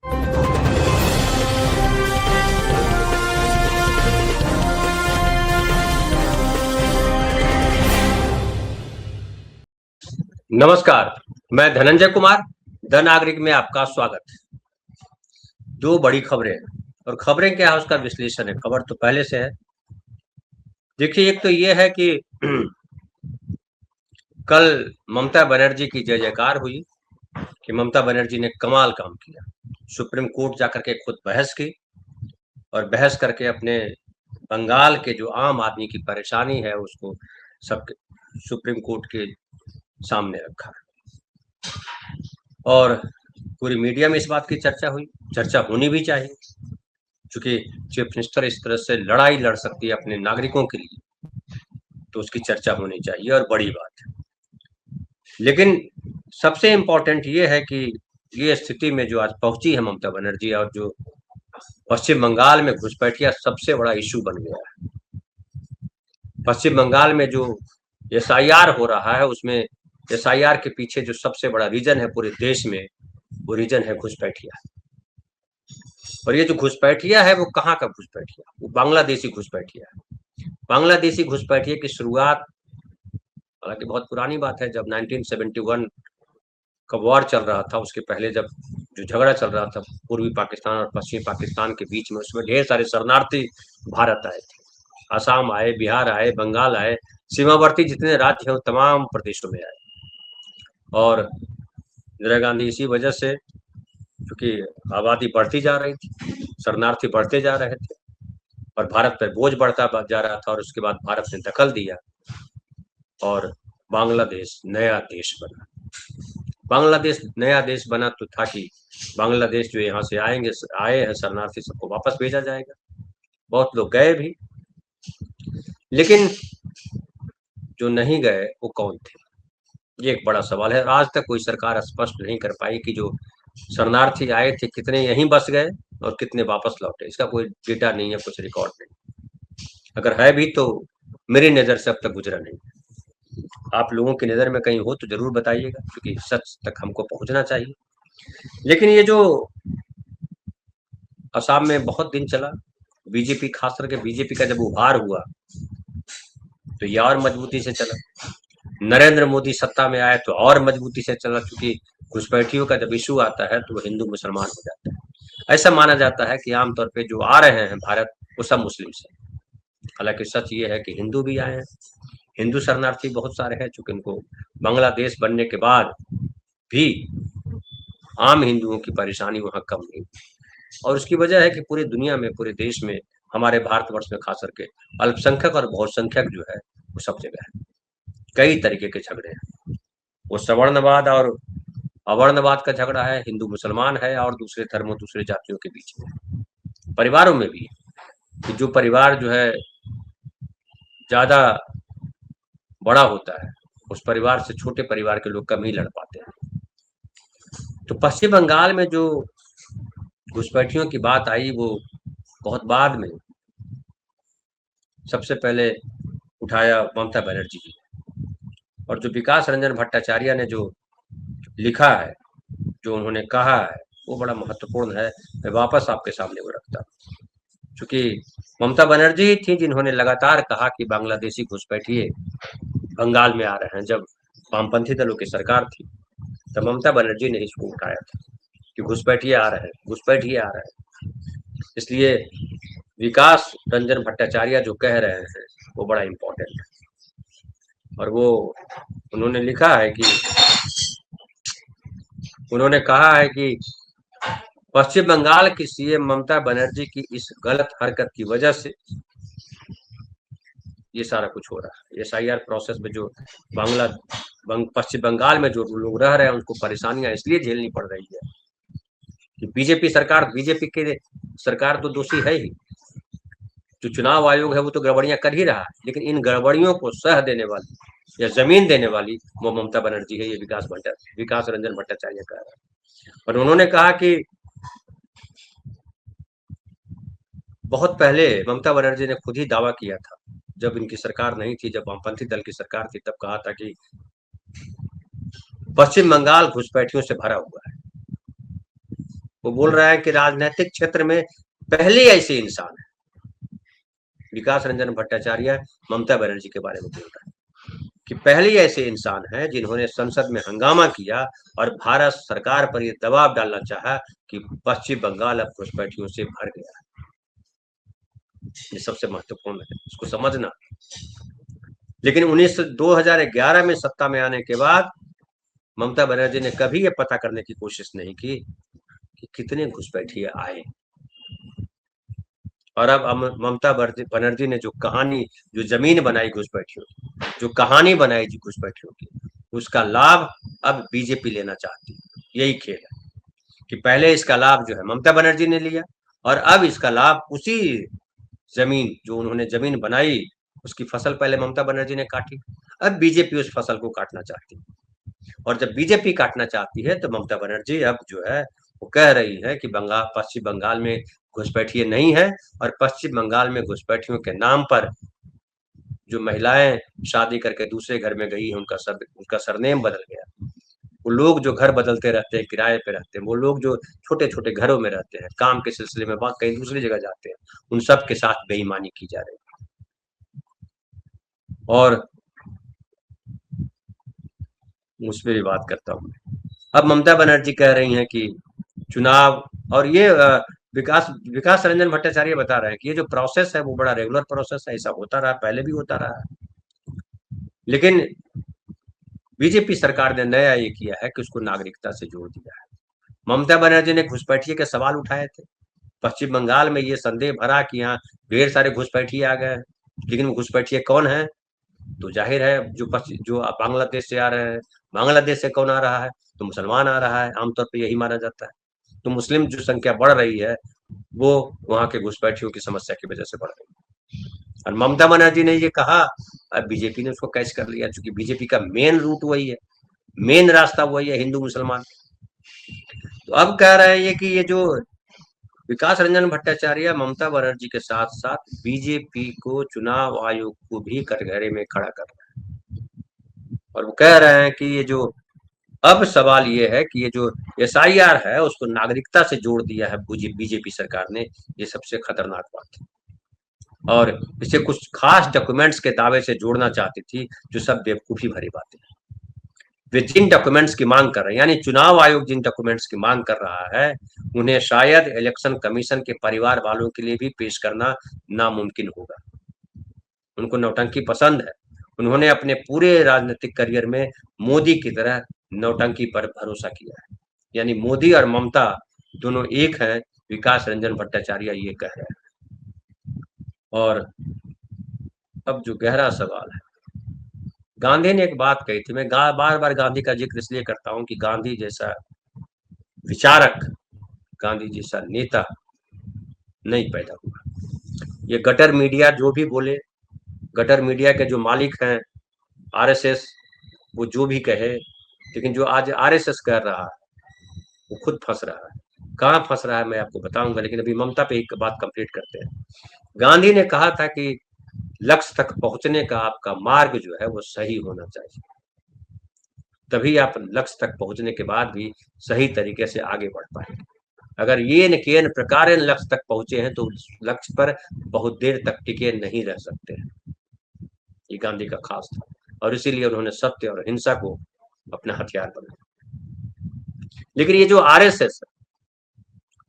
नमस्कार, मैं धनंजय कुमार, द नागरिक में आपका स्वागत। दो बड़ी खबरें और खबरें क्या है उसका विश्लेषण है। खबर तो पहले से है। देखिए, एक तो ये है कि कल ममता बनर्जी की जय जयकार हुई कि ममता बनर्जी ने कमाल काम किया। सुप्रीम कोर्ट जाकर के खुद बहस की और बहस करके अपने बंगाल के जो आम आदमी की परेशानी है उसको सब सुप्रीम कोर्ट के सामने रखा और पूरी मीडिया में इस बात की चर्चा हुई। चर्चा होनी भी चाहिए, क्योंकि चीफ मिनिस्टर इस तरह से लड़ाई लड़ सकती है अपने नागरिकों के लिए, तो उसकी चर्चा होनी चाहिए और बड़ी बात है। लेकिन सबसे इम्पोर्टेंट ये है कि ये स्थिति में जो आज पहुंची है ममता बनर्जी और जो पश्चिम बंगाल में घुसपैठिया सबसे बड़ा इशू बन गया है। पश्चिम बंगाल में जो एसआईआर हो रहा है उसमें एसआईआर के पीछे जो सबसे बड़ा रीजन है पूरे देश में, वो रीजन है घुसपैठिया। और ये जो घुसपैठिया है वो कहाँ का घुसपैठिया? वो बांग्लादेशी घुसपैठिया है। बांग्लादेशी घुसपैठिया की शुरुआत, हालांकि बहुत पुरानी बात है, जब 1971 का वॉर चल रहा था, उसके पहले जब जो झगड़ा चल रहा था पूर्वी पाकिस्तान और पश्चिमी पाकिस्तान के बीच में, उसमें ढेर सारे शरणार्थी भारत आए थे। असम आए, बिहार आए, बंगाल आए, सीमावर्ती जितने राज्य हैं वो तमाम प्रदेशों में आए। और इंदिरा गांधी इसी वजह से, क्योंकि आबादी बढ़ती जा रही थी, शरणार्थी बढ़ते जा रहे थे और भारत पर बोझ बढ़ता जा रहा था, और उसके बाद भारत ने दखल दिया और बांग्लादेश नया देश बना। बांग्लादेश नया देश बना तो था कि बांग्लादेश जो यहाँ से आए हैं शरणार्थी, सबको वापस भेजा जाएगा। बहुत लोग गए भी, लेकिन जो नहीं गए वो कौन थे, ये एक बड़ा सवाल है। आज तक कोई सरकार स्पष्ट नहीं कर पाई कि जो शरणार्थी आए थे कितने यहीं बस गए और कितने वापस लौटे। इसका कोई डेटा नहीं है, कुछ रिकॉर्ड नहीं। अगर है भी तो मेरी नज़र से अब तक गुजरा नहीं। आप लोगों की नज़र में कहीं हो तो जरूर बताइएगा, क्योंकि सच तक हमको पहुंचना चाहिए। लेकिन ये जो असम में बहुत दिन चला, बीजेपी, खास करके बीजेपी का जब उभार हुआ तो ये और मजबूती से चला। नरेंद्र मोदी सत्ता में आए तो और मजबूती से चला, क्योंकि घुसपैठियों का जब इशू आता है तो वो हिंदू मुसलमान हो जाता है। ऐसा माना जाता है कि आमतौर पे जो आ रहे हैं भारत वो सब मुस्लिम से। हालांकि सच ये है कि हिंदू भी आए हैं, हिंदू शरणार्थी बहुत सारे हैं, चूंकि उनको बांग्लादेश बनने के बाद भी आम हिंदुओं की परेशानी वहां कम नहीं। और उसकी वजह है कि पूरी दुनिया में, पूरे देश में, हमारे भारतवर्ष में खास करके अल्पसंख्यक और बहुसंख्यक जो है वो सब जगह है। कई तरीके के झगड़े हैं, वो सवर्णवाद और अवर्णवाद का झगड़ा है, हिंदू मुसलमान है और दूसरे धर्मों, दूसरे जातियों के बीच में, परिवारों में भी। कि जो परिवार जो है ज्यादा बड़ा होता है, उस परिवार से छोटे परिवार के लोग कम ही लड़ पाते हैं। तो पश्चिम बंगाल में जो घुसपैठियों की बात आई वो बहुत बाद में सबसे पहले उठाया ममता बनर्जी जी। और जो विकास रंजन भट्टाचार्य ने जो लिखा है, जो उन्होंने कहा है, वो बड़ा महत्वपूर्ण है। मैं वापस आपके सामने वो रखता हूँ, क्योंकि ममता बनर्जी ही थी जिन्होंने लगातार कहा कि बांग्लादेशी घुसपैठिए बंगाल में आ रहे हैं। जब वामपंथी दलों की सरकार थी तब ममता बनर्जी ने इसको उठाया था कि घुसपैठिए आ रहे हैं, घुसपैठिए आ रहे हैं। इसलिए विकास रंजन भट्टाचार्य जो कह रहे हैं वो बड़ा इम्पोर्टेंट है। और वो उन्होंने लिखा है कि, उन्होंने कहा है कि पश्चिम बंगाल की सीएम ममता बनर्जी की इस गलत हरकत की वजह से ये सारा कुछ हो रहा है। एसआईआर प्रोसेस में जो पश्चिम बंगाल में जो लोग रह रहे हैं उनको परेशानियां इसलिए झेलनी पड़ रही है कि बीजेपी के सरकार तो दोषी है ही। जो चुनाव आयोग है वो तो गड़बड़ियां कर ही रहा है, लेकिन इन गड़बड़ियों को सह देने वाली या जमीन देने वाली वो ममता बनर्जी है, ये विकास रंजन भट्टाचार्य कह रहा है। और उन्होंने कहा कि बहुत पहले ममता बनर्जी ने खुद ही दावा किया था, जब इनकी सरकार नहीं थी, जब वामपंथी दल की सरकार थी, तब कहा था कि पश्चिम बंगाल घुसपैठियों से भरा हुआ है। वो बोल रहा है कि राजनीतिक क्षेत्र में पहले ऐसे इंसान है। विकास रंजन भट्टाचार्य ममता बनर्जी के बारे में बोल रहा है कि पहले ऐसे इंसान हैं जिन्होंने संसद में हंगामा किया और भारत सरकार पर यह दबाव डालना चाहा कि पश्चिम बंगाल अब घुसपैठियों से भर गया। ये सबसे महत्वपूर्ण है, इसको समझना। लेकिन 2011 में सत्ता में आने के बाद ममता बनर्जी ने कभी ये पता करने की कोशिश नहीं की कि कितने घुसपैठिए आए। और अब ममता बनर्जी ने जो जमीन बनाई घुसपैठियों की, जो कहानी बनाई जी घुसपैठियों की, उसका लाभ अब बीजेपी लेना चाहती है। यही खेल है कि पहले इसका लाभ जो है ममता बनर्जी ने लिया और अब इसका लाभ उसी जमीन जो उन्होंने जमीन बनाई उसकी फसल पहले ममता बनर्जी ने काटी, अब बीजेपी उस फसल को काटना चाहती है। और जब बीजेपी काटना चाहती है तो ममता बनर्जी अब जो है वो कह रही है कि पश्चिम बंगाल में घुसपैठिए नहीं है और पश्चिम बंगाल में घुसपैठियों के नाम पर जो महिलाएं शादी करके दूसरे घर में गई है उनका सरनेम बदल गया। वो लोग जो घर बदलते रहते हैं, किराए पे रहते हैं, वो लोग जो छोटे छोटे घरों में रहते हैं, काम के सिलसिले में बात कहीं दूसरी जगह जाते हैं, उन सब के साथ बेईमानी की जा रही है। और उस पर भी बात करता हूँ। अब ममता बनर्जी कह रही हैं कि चुनाव और ये विकास विकास रंजन भट्टाचार्य बता रहे हैं कि ये जो प्रोसेस है वो बड़ा रेगुलर प्रोसेस है, ऐसा होता रहा, पहले भी होता रहा है। लेकिन बीजेपी सरकार ने नया ये किया है कि उसको नागरिकता से जोड़ दिया है। ममता बनर्जी ने घुसपैठिए के सवाल उठाए थे, पश्चिम बंगाल में ये संदेह भरा कि यहाँ ढेर सारे घुसपैठिए आ गए हैं, लेकिन वो घुसपैठिए कौन है? तो जाहिर है जो बांग्लादेश से आ रहे हैं। बांग्लादेश से कौन आ रहा है? तो मुसलमान आ रहा है, आमतौर पर यही माना जाता है। तो मुस्लिम जो संख्या बढ़ रही है वो वहां के घुसपैठियों की समस्या की वजह से बढ़ रही है। और ममता बनर्जी ने ये कहा, अब बीजेपी ने उसको कैच कर लिया, क्योंकि बीजेपी का मेन रूट वही है, मेन रास्ता वही है, हिंदू मुसलमान। तो अब कह रहे हैं ये कि ये जो विकास रंजन भट्टाचार्य ममता बनर्जी के साथ साथ बीजेपी को चुनाव आयोग को भी कटघरे में खड़ा कर रहे हैं। और वो कह रहे हैं कि ये जो अब सवाल ये है कि ये जो एसआईआर है उसको नागरिकता से जोड़ दिया है बीजेपी सरकार ने, ये सबसे खतरनाक बात है। और इसे कुछ खास डॉक्यूमेंट्स के दावे से जोड़ना चाहती थी, जो सब बेवकूफी भरी बातें हैं। वे जिन डॉक्यूमेंट्स की मांग कर रहे हैं, यानी चुनाव आयोग जिन डॉक्यूमेंट्स की मांग कर रहा है, उन्हें शायद इलेक्शन कमीशन के परिवार वालों के लिए भी पेश करना नामुमकिन होगा। उनको नौटंकी पसंद है। उन्होंने अपने पूरे राजनीतिक करियर में मोदी की तरह नौटंकी पर भरोसा किया है। यानी मोदी और ममता दोनों एक हैं, विकास रंजन भट्टाचार्य ये कह रहे हैं। और अब जो गहरा सवाल है, गांधी ने एक बात कही थी, मैं बार बार गांधी का जिक्र इसलिए करता हूं कि गांधी जैसा विचारक, गांधी जैसा नेता नहीं पैदा हुआ। ये गटर मीडिया जो भी बोले, गटर मीडिया के जो मालिक हैं आरएसएस, वो जो भी कहे, लेकिन जो आज आरएसएस कर रहा है वो खुद फंस रहा है। कहाँ फंस रहा है मैं आपको बताऊंगा, लेकिन अभी ममता पे एक बात कंप्लीट करते हैं। गांधी ने कहा था कि लक्ष्य तक पहुंचने का आपका मार्ग जो है वो सही होना चाहिए, तभी आप लक्ष्य तक पहुंचने के बाद भी सही तरीके से आगे बढ़ पाएंगे। अगर ये न केन प्रकार लक्ष्य तक पहुंचे हैं तो लक्ष्य पर बहुत देर तक टिके नहीं रह सकते हैं। ये गांधी का खास था और इसीलिए उन्होंने सत्य और हिंसा को अपना हथियार बनाया। लेकिन ये जो आरएसएस है,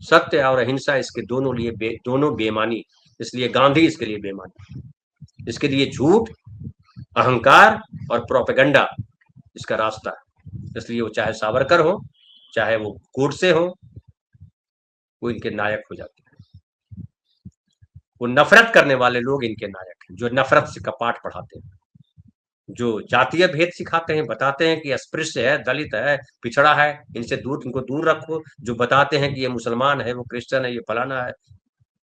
सत्य और अहिंसा इसके दोनों बेमानी, इसलिए गांधी इसके लिए बेमानी, इसके लिए झूठ, अहंकार और प्रोपेगेंडा इसका रास्ता है। इसलिए वो चाहे सावरकर हो, चाहे वो गोडसे हो, वो इनके नायक हो जाते हैं। वो नफरत करने वाले लोग इनके नायक हैं, जो नफरत से का पाठ पढ़ाते हैं, जो जातीय भेद सिखाते हैं, बताते हैं कि अस्पृश्य है, दलित है, पिछड़ा है, इनको दूर रखो, जो बताते हैं कि ये मुसलमान है, वो क्रिश्चियन है, ये फलाना है,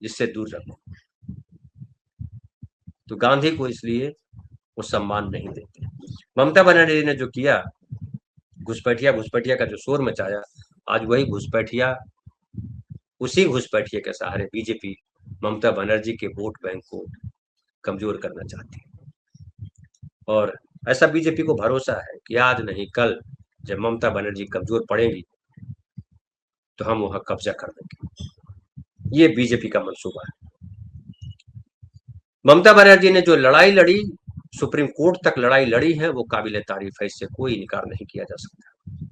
इससे दूर रखो। तो गांधी को इसलिए वो सम्मान नहीं देते। ममता बनर्जी ने जो किया, घुसपैठिया घुसपैठिया का जो शोर मचाया, आज वही घुसपैठिया, उसी घुसपैठिए के सहारे बीजेपी ममता बनर्जी के वोट बैंक को कमजोर करना चाहती है। और ऐसा बीजेपी को भरोसा है कि आज नहीं कल जब ममता बनर्जी कमजोर पड़ेंगी तो हम वहां कब्जा कर देंगे। ये बीजेपी का मंसूबा है। ममता बनर्जी ने जो लड़ाई लड़ी, सुप्रीम कोर्ट तक लड़ाई लड़ी है, वो काबिल तारीफ है, इससे कोई इनकार नहीं किया जा सकता।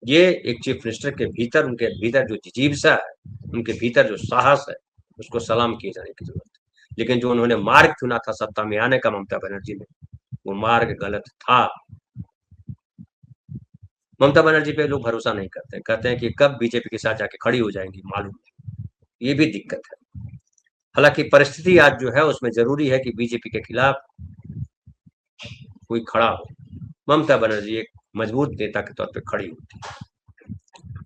ये एक चीफ मिनिस्टर के भीतर, उनके भीतर जो जिजीविसा है, उनके भीतर जो साहस है, उसको सलाम किए जाने की जरूरत है। लेकिन जो उन्होंने मार्ग चुना था सत्ता में आने का, ममता बनर्जी ने, वो मार्ग गलत था। ममता बनर्जी पे लोग भरोसा नहीं करते, कहते हैं कि कब बीजेपी के साथ जाके खड़ी हो जाएंगी मालूम नहीं। ये भी दिक्कत है। हालांकि परिस्थिति आज जो है उसमें जरूरी है कि बीजेपी के खिलाफ कोई खड़ा हो। ममता बनर्जी एक मजबूत नेता के तौर पे खड़ी होती है,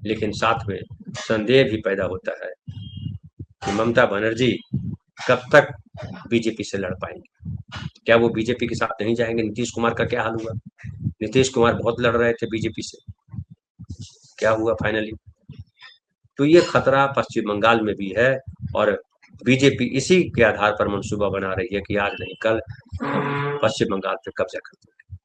लेकिन साथ में संदेह भी पैदा होता है कि ममता बनर्जी कब तक बीजेपी से लड़ पाएंगे। क्या वो बीजेपी के साथ नहीं जाएंगे? नीतीश कुमार का क्या हाल हुआ? नीतीश कुमार बहुत लड़ रहे थे बीजेपी से, क्या हुआ फाइनली? तो ये खतरा पश्चिम बंगाल में भी है, और बीजेपी इसी के आधार पर मंसूबा बना रही है कि आज नहीं कल पश्चिम बंगाल पे कब्जा कर